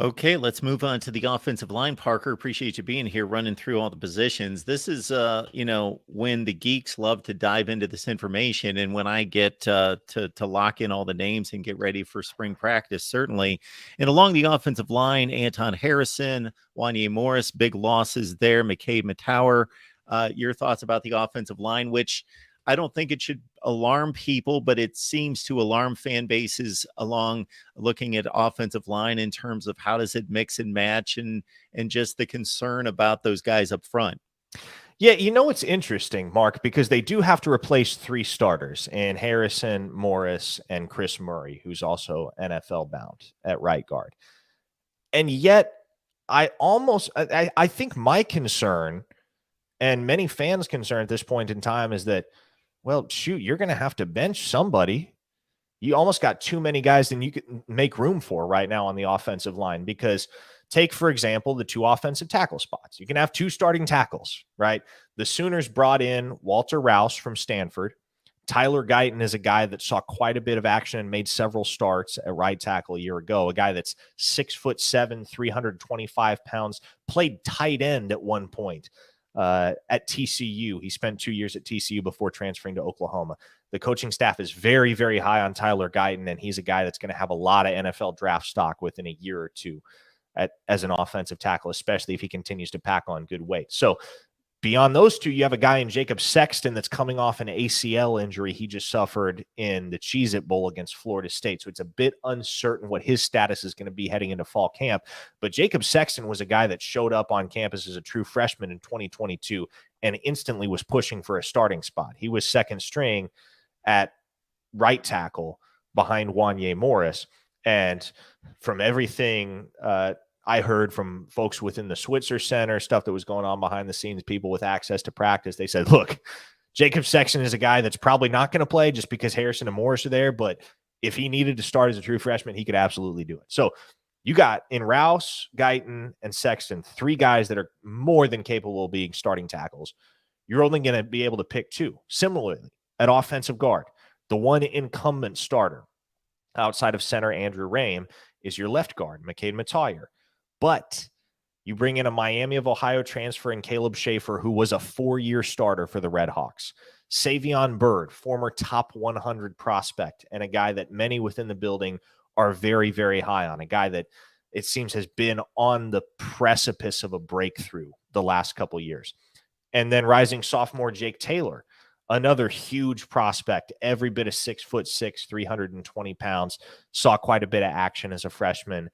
Okay, let's move on to the offensive line. Parker, appreciate you being here, running through all the positions. This is, when the geeks love to dive into this information, and when I get to lock in all the names and get ready for spring practice, certainly. And along the offensive line, Anton Harrison, Wanye Morris, big losses there. McCade Matower. Your thoughts about the offensive line, which I don't think it should alarm people, but it seems to alarm fan bases along looking at offensive line in terms of how does it mix and match and just the concern about those guys up front. Yeah, it's interesting, Mark, because they do have to replace three starters in Harrison, Morris, and Chris Murray, who's also NFL bound at right guard. And yet, I think my concern and many fans' concern at this point in time is that, well, shoot, you're going to have to bench somebody. You almost got too many guys than you could make room for right now on the offensive line, because take, for example, the two offensive tackle spots. You can have two starting tackles, right? The Sooners brought in Walter Rouse from Stanford. Tyler Guyton is a guy that saw quite a bit of action and made several starts at right tackle a year ago. A guy that's 6'7", 325 pounds, played tight end at one point at TCU. He spent 2 years at TCU before transferring to Oklahoma. The coaching staff is very, very high on Tyler Guyton, and he's a guy that's going to have a lot of NFL draft stock within a year or two as an offensive tackle, especially if he continues to pack on good weight. So beyond those two, you have a guy in Jacob Sexton that's coming off an ACL injury he just suffered in the Cheez-It Bowl against Florida State. So it's a bit uncertain what his status is going to be heading into fall camp. But Jacob Sexton was a guy that showed up on campus as a true freshman in 2022 and instantly was pushing for a starting spot. He was second string at right tackle behind Wanye Morris. And from everything I heard from folks within the Switzer Center, stuff that was going on behind the scenes, people with access to practice, they said, look, Jacob Sexton is a guy that's probably not going to play just because Harrison and Morris are there. But if he needed to start as a true freshman, he could absolutely do it. So you got in Rouse, Guyton, and Sexton, three guys that are more than capable of being starting tackles. You're only going to be able to pick two. Similarly, at offensive guard, the one incumbent starter outside of center Andrew Rame is your left guard, McCade Matoyer. But you bring in a Miami of Ohio transfer in Caleb Schaefer, who was a 4-year starter for the Red Hawks. Savion Byrd, former top 100 prospect, and a guy that many within the building are very, very high on, a guy that it seems has been on the precipice of a breakthrough the last couple years. And then rising sophomore Jake Taylor, another huge prospect, every bit of 6'6", 320 pounds, saw quite a bit of action as a freshman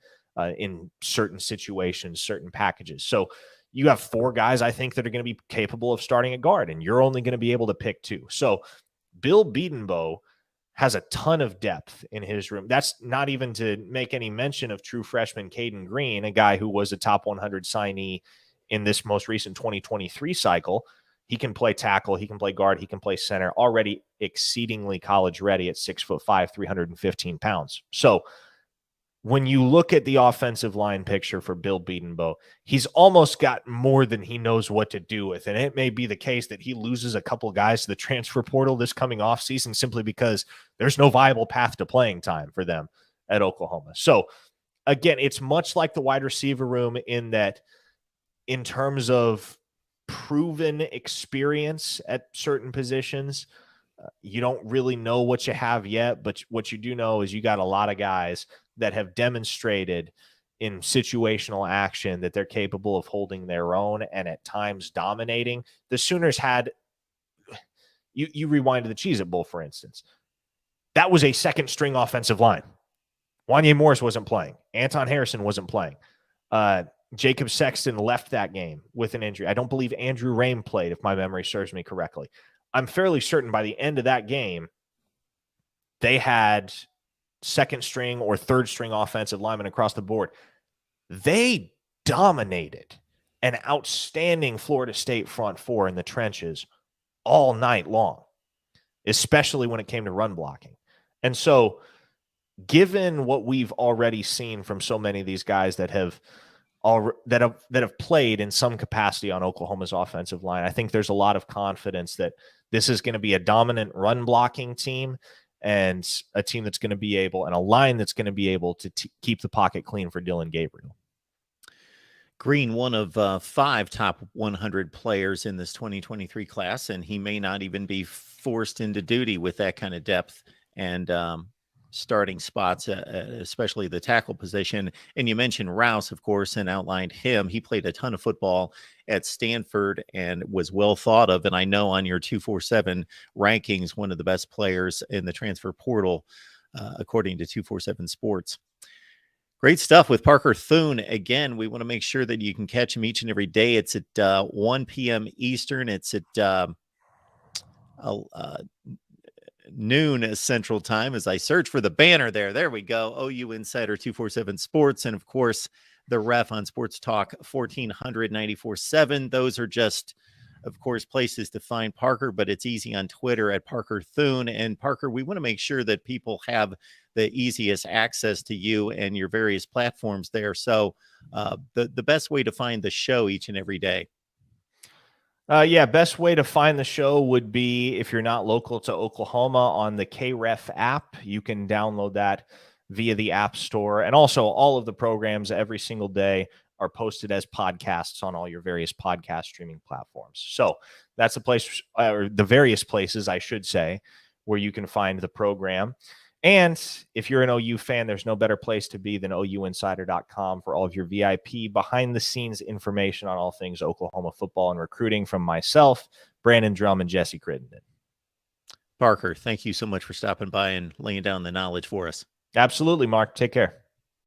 in certain situations, certain packages. So you have four guys, I think, that are going to be capable of starting at guard, and you're only going to be able to pick two. So Bill Bedenbaugh has a ton of depth in his room. That's not even to make any mention of true freshman Caden Green, a guy who was a top 100 signee in this most recent 2023 cycle. He can play tackle, he can play guard, he can play center, already exceedingly college ready at 6'5", 315 pounds. So when you look at the offensive line picture for Bill Bedenbaugh, he's almost got more than he knows what to do with. And it may be the case that he loses a couple of guys to the transfer portal this coming offseason simply because there's no viable path to playing time for them at Oklahoma. So again, it's much like the wide receiver room in that, in terms of proven experience at certain positions, you don't really know what you have yet, but what you do know is you got a lot of guys that have demonstrated in situational action that they're capable of holding their own and at times dominating. The Sooners had, you rewind to the Cheez-It Bowl, for instance. That was a second string offensive line. Wanye Morris wasn't playing. Anton Harrison wasn't playing. Jacob Sexton left that game with an injury. I don't believe Andrew Rame played, if my memory serves me correctly. I'm fairly certain by the end of that game, they had second string or third string offensive linemen across the board. They dominated an outstanding Florida State front four in the trenches all night long, especially when it came to run blocking. And so given what we've already seen from so many of these guys that have played in some capacity on Oklahoma's offensive line, I think there's a lot of confidence that this is going to be a dominant run blocking team and a team that's going to be able, and a line that's going to be able to keep the pocket clean for Dylan Gabriel. Green, one of 5 top 100 players in this 2023 class, and he may not even be forced into duty with that kind of depth and starting spots, especially the tackle position. And you mentioned Rouse, of course, and outlined him. He played a ton of football at Stanford and was well thought of. And I know on your 247 rankings, one of the best players in the transfer portal, according to 247 Sports. Great stuff with Parker Thune. Again, we want to make sure that you can catch him each and every day. It's at 1 p.m. Eastern. It's at noon Central Time as I search for the banner there. There we go. OU Insider 247 Sports. And of course, the ref on Sports Talk 1494.7. Those are just, of course, places to find Parker, but it's easy on Twitter at Parker Thune. And Parker, we want to make sure that people have the easiest access to you and your various platforms there. So the best way to find the show each and every day. Yeah, best way to find the show would be if you're not local to Oklahoma on the KREF app. You can download that via the App Store. And also all of the programs every single day are posted as podcasts on all your various podcast streaming platforms. So that's the place, or the various places, I should say, where you can find the program. And if you're an OU fan, there's no better place to be than OUinsider.com for all of your VIP behind-the-scenes information on all things Oklahoma football and recruiting from myself, Brandon Drum, and Jesse Crittenden. Parker, thank you so much for stopping by and laying down the knowledge for us. Absolutely, Mark. Take care.